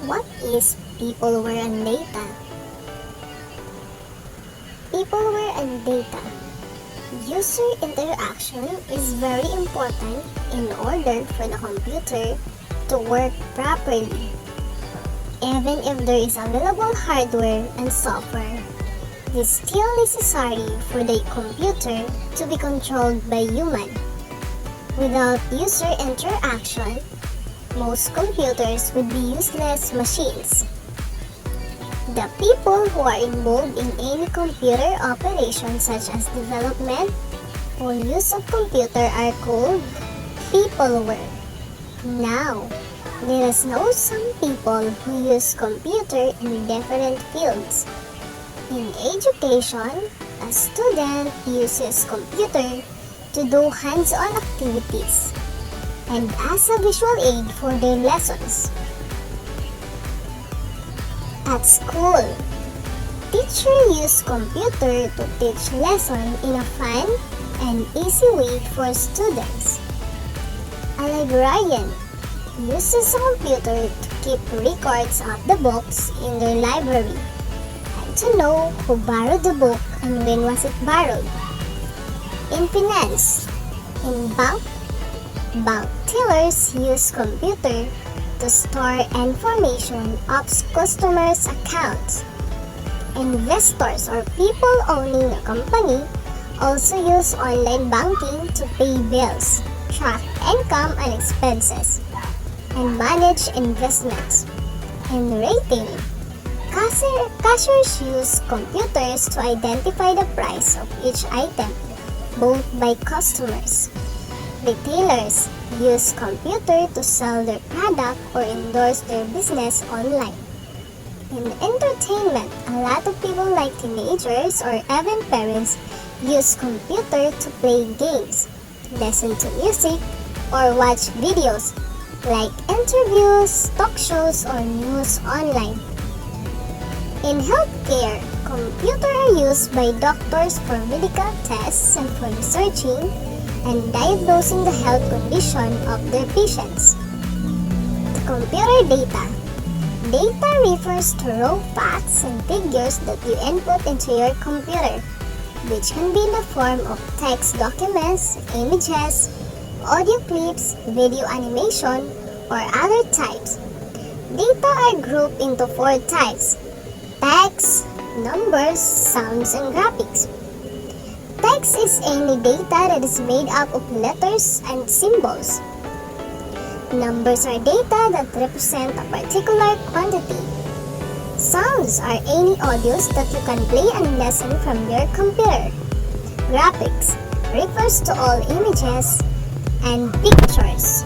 What is Peopleware and data? Peopleware and data. User interaction is very important in order for the computer to work properly. Even if there is available hardware and software, it is still necessary for the computer to be controlled by human. Without user interaction, most computers would be useless machines. The people who are involved in any computer operation such as development or use of computer are called peopleware. Now, let us know some people who use computer in different fields. In education, a student uses computer to do hands-on activities and as a visual aid for their lessons. At school, teachers use computer to teach lesson in a fun and easy way for students. A librarian uses a computer to keep records of the books in their library and to know who borrowed the book and when was it borrowed. In finance, in bank tellers use computer to store information of customers' accounts. Investors or people owning a company also use online banking to pay bills, track income and expenses, and manage investments. In retailing, cashiers use computers to identify the price of each item, both by customers. Retailers use computer to sell their product or endorse their business online. In entertainment, a lot of people like teenagers or even parents use computer to play games, listen to music, or watch videos like interviews, talk shows, or news online. In healthcare, computers are used by doctors for medical tests and for researching and diagnosing the health condition of their patients. The computer data. Data refers to raw facts and figures that you input into your computer, which can be in the form of text documents, images, audio clips, video animation, or other types. Data are grouped into 4 types: text, numbers, sounds, and graphics. Text is any data that is made up of letters and symbols. Numbers are data that represent a particular quantity. Sounds are any audios that you can play and listen from your computer. Graphics refers to all images and pictures.